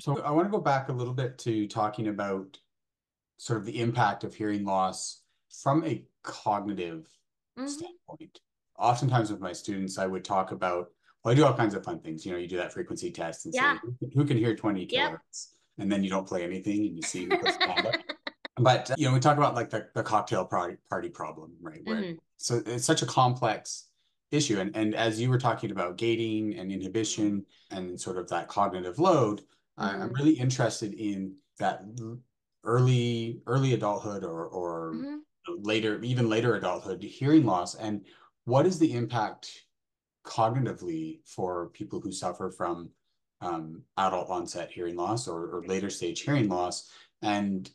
So I want to go back a little bit to talking about sort of the impact of hearing loss from a cognitive Hmm. standpoint. Oftentimes with my students, I would talk about, well, I do all kinds of fun things. You do that frequency test and say, Yeah. who can hear 20 Yep. kilohertz? And then you don't play anything and you see who puts the hand up. But, we talk about like the cocktail party problem, right? Where Hmm. so it's such a complex issue. And as you were talking about gating and inhibition and sort of that cognitive load, I'm Hmm. really interested in that early adulthood or Hmm. later, even later adulthood hearing loss. And what is the impact cognitively for people who suffer from adult onset hearing loss or later stage hearing loss? And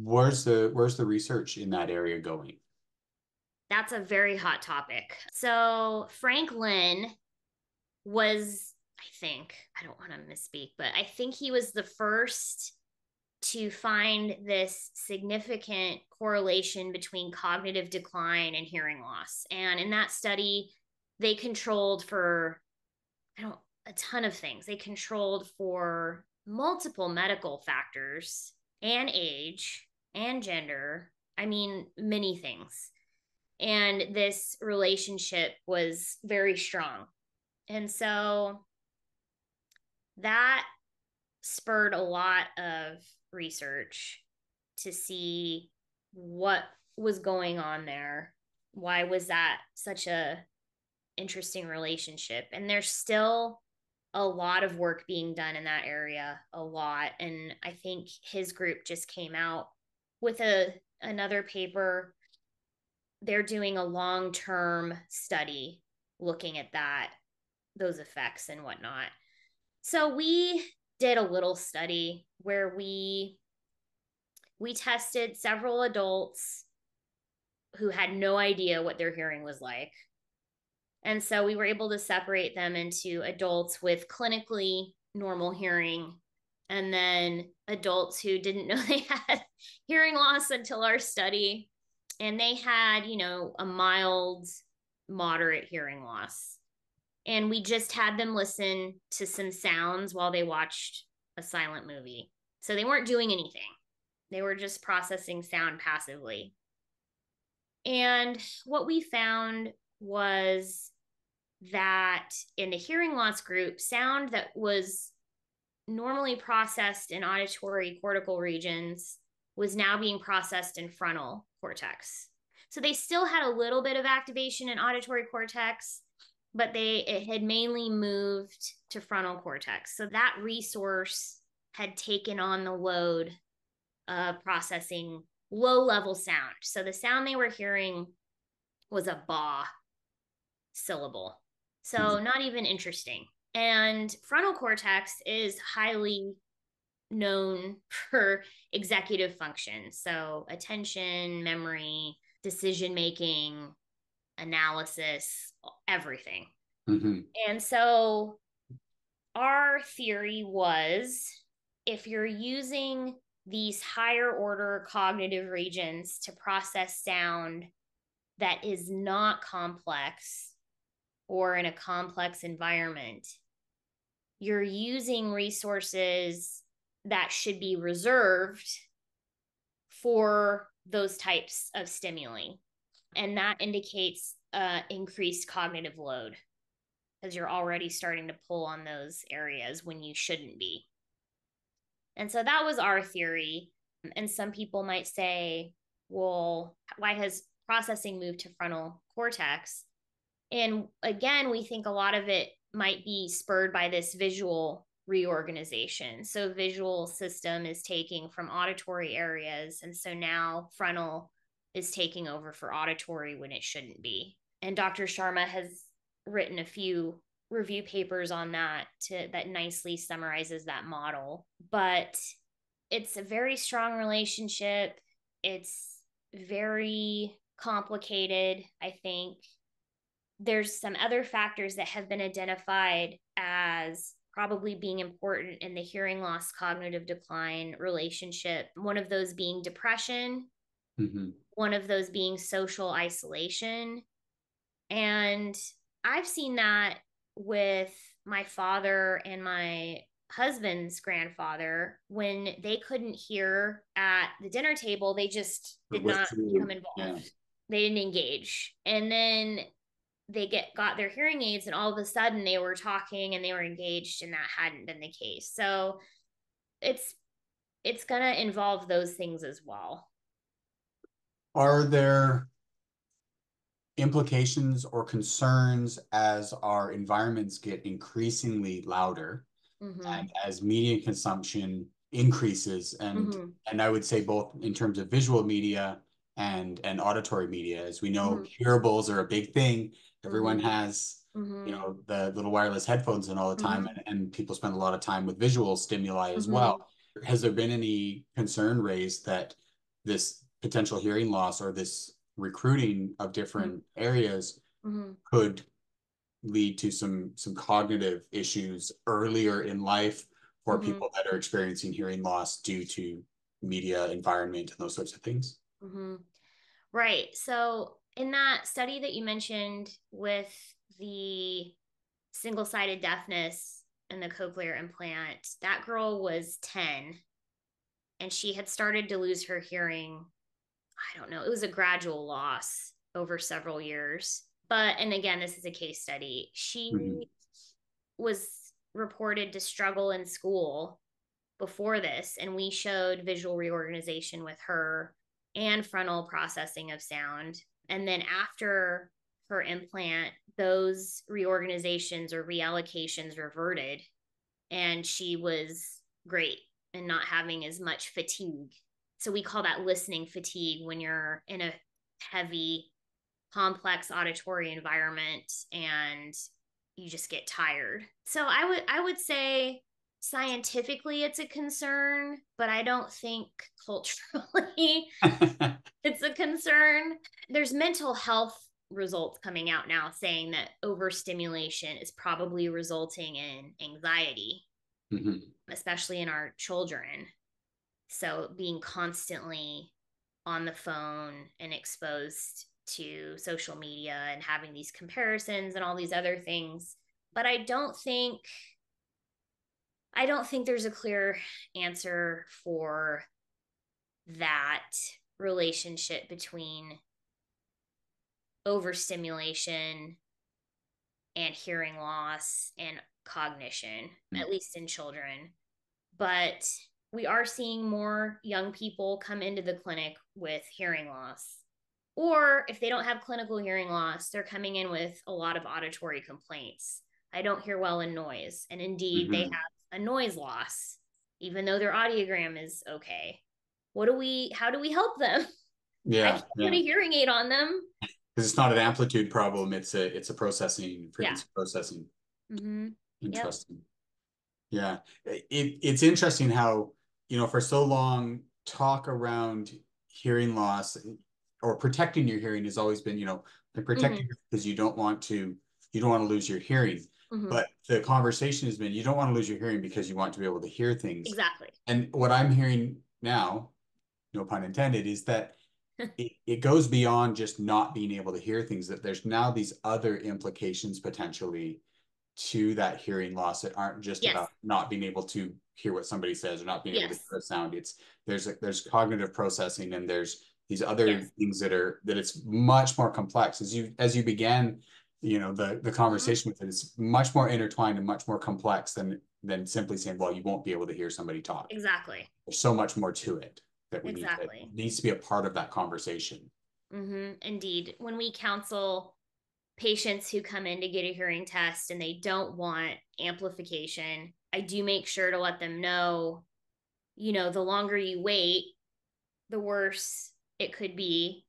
where's the research in that area going? That's a very hot topic. So Frank Lynn was, I don't want to misspeak, but I think he was the first to find this significant correlation between cognitive decline and hearing loss. And in that study, they controlled for, I don't, a ton of things. They controlled for multiple medical factors and age and gender. I mean, many things. And this relationship was very strong. And so that spurred a lot of research to see what was going on there. Why was that such a interesting relationship? And there's still a lot of work being done in that area, a lot. And I think his group just came out with a another paper. They're doing a long-term study looking at that, those effects and whatnot. So we did a little study where we tested several adults who had no idea what their hearing was like. And so we were able to separate them into adults with clinically normal hearing and then adults who didn't know they had hearing loss until our study. And they had, a mild, moderate hearing loss. And we just had them listen to some sounds while they watched a silent movie. So they weren't doing anything, they were just processing sound passively. And what we found was that in the hearing loss group, sound that was normally processed in auditory cortical regions was now being processed in frontal cortex. So they still had a little bit of activation in auditory cortex, but it had mainly moved to frontal cortex. So that resource had taken on the load of processing low level sound. So the sound they were hearing was a ba syllable. So not even interesting. And frontal cortex is highly known for executive function. So attention, memory, decision making, analysis, everything. Mm-hmm. And so our theory was if you're using these higher order cognitive regions to process sound that is not complex or in a complex environment, you're using resources that should be reserved for those types of stimuli. And that indicates increased cognitive load because you're already starting to pull on those areas when you shouldn't be. And so that was our theory. And some people might say, well, why has processing moved to frontal cortex? And again, we think a lot of it might be spurred by this visual reorganization. So visual system is taking from auditory areas. And so now frontal is taking over for auditory when it shouldn't be. And Dr. Sharma has written a few review papers on that nicely summarizes that model. But it's a very strong relationship. It's very complicated, I think. There's some other factors that have been identified as probably being important in the hearing loss cognitive decline relationship. One of those being depression, Mm-hmm. one of those being social isolation. And I've seen that with my father and my husband's grandfather, when they couldn't hear at the dinner table, they just did not become Withdrew. Yeah. involved. They didn't engage. And then they got their hearing aids, and all of a sudden they were talking and they were engaged, and that hadn't been the case. So it's going to involve those things as well. Are there implications or concerns as our environments get increasingly louder Mm-hmm. and as media consumption increases, Mm-hmm. and I would say both in terms of visual media and auditory media? As we know, Mm-hmm. hearables are a big thing. Everyone Mm-hmm. has, Mm-hmm. the little wireless headphones and all the time, Mm-hmm. and people spend a lot of time with visual stimuli as Mm-hmm. well. Has there been any concern raised that this potential hearing loss or this recruiting of different areas Mm-hmm. could lead to some cognitive issues earlier in life for Mm-hmm. people that are experiencing hearing loss due to media environment and those sorts of things? Mm-hmm. Right. So, in that study that you mentioned with the single sided deafness and the cochlear implant, that girl was 10 and she had started to lose her hearing. I don't know, it was a gradual loss over several years. But, and again, this is a case study. Mm-hmm. She was reported to struggle in school before this, and we showed visual reorganization with her and frontal processing of sound. And then after her implant, those reorganizations or reallocations reverted, and she was great and not having as much fatigue. So we call that listening fatigue when you're in a heavy, complex auditory environment and you just get tired. So I would say scientifically it's a concern, but I don't think culturally it's a concern. There's mental health results coming out now saying that overstimulation is probably resulting in anxiety, Mm-hmm. especially in our children. So being constantly on the phone and exposed to social media and having these comparisons and all these other things. But I don't think there's a clear answer for that relationship between overstimulation and hearing loss and cognition, at least in children. But we are seeing more young people come into the clinic with hearing loss. Or if they don't have clinical hearing loss, they're coming in with a lot of auditory complaints. I don't hear well in noise. And indeed, they Mm-hmm. have a noise loss, even though their audiogram is okay. How do we help them? I Yeah, can't put yeah. a hearing aid on them. Because it's not an amplitude problem; it's a processing Yeah. frequency processing. Mm-hmm. Yep. Interesting. Yeah, it's interesting how, for so long, talk around hearing loss or protecting your hearing has always been, Mm-hmm. protecting because you don't want to lose your hearing. Mm-hmm. But the conversation has been, you don't want to lose your hearing because you want to be able to hear things. Exactly. And what I'm hearing now, no pun intended, is that it goes beyond just not being able to hear things, that there's now these other implications potentially to that hearing loss that aren't just Yes. about not being able to hear what somebody says or not being able to Yes. hear a sound. There's cognitive processing, and there's these other Yes. things that it's much more complex. As you began, the Mm-hmm. conversation with it, it's much more intertwined and much more complex than simply saying, well, you won't be able to hear somebody talk. Exactly. There's so much more to it that Exactly. needs to be a part of that conversation. Mm-hmm. Indeed. When we counsel patients who come in to get a hearing test and they don't want amplification, I do make sure to let them know, the longer you wait, the worse it could be,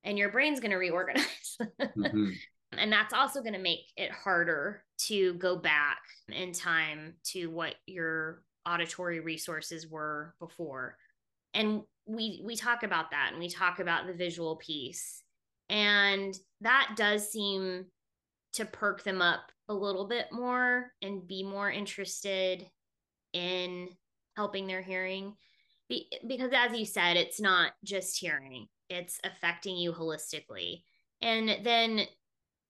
and your brain's going to reorganize. Mm-hmm. And that's also going to make it harder to go back in time to what your auditory resources were before. And we talk about that, and we talk about the visual piece, and that does seem to perk them up a little bit more and be more interested in helping their hearing. Because as you said, it's not just hearing, it's affecting you holistically. And then,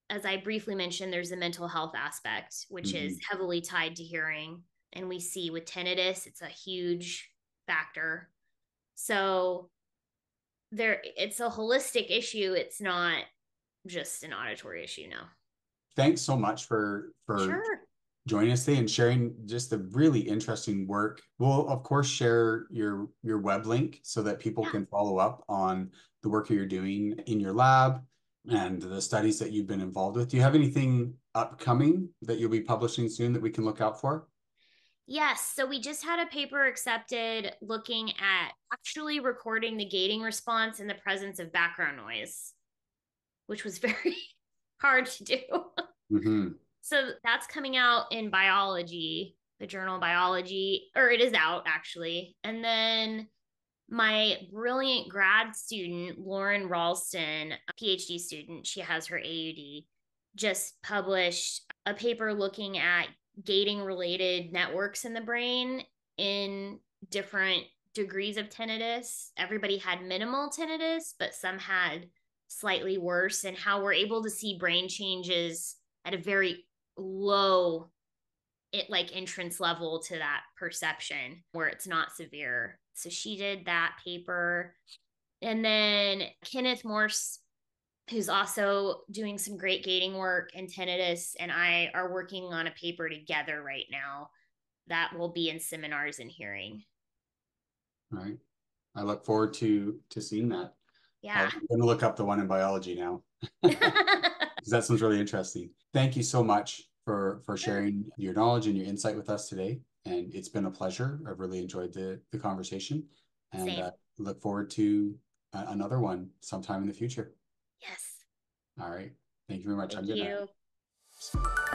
as I briefly mentioned, there's the mental health aspect, which Mm-hmm. is heavily tied to hearing. And we see with tinnitus, it's a huge factor. So it's a holistic issue. It's not just an auditory issue now. Thanks so much for Sure. joining us today and sharing just the really interesting work. We'll of course share your web link so that people Yeah. can follow up on the work that you're doing in your lab and the studies that you've been involved with. Do you have anything upcoming that you'll be publishing soon that we can look out for? Yes. So we just had a paper accepted looking at actually recording the gating response in the presence of background noise, which was very hard to do. Mm-hmm. So that's coming out in biology, the journal Biology, or it is out actually. And then my brilliant grad student, Lauren Ralston, a PhD student, she has her AUD, just published a paper looking at gating related networks in the brain in different degrees of tinnitus. Everybody had minimal tinnitus, but some had slightly worse, and how we're able to see brain changes at a very low entrance level to that perception where it's not severe. So she did that paper. And then Kenneth Morse, who's also doing some great gating work in tinnitus, and I are working on a paper together right now that will be in seminars and hearing. All right. I look forward to seeing that. Yeah. I'm going to look up the one in biology now because that sounds really interesting. Thank you so much for sharing your knowledge and your insight with us today. And it's been a pleasure. I've really enjoyed the conversation and Same. look forward to another one sometime in the future. Yes. All right. Thank you very much. I'm Thank going you. to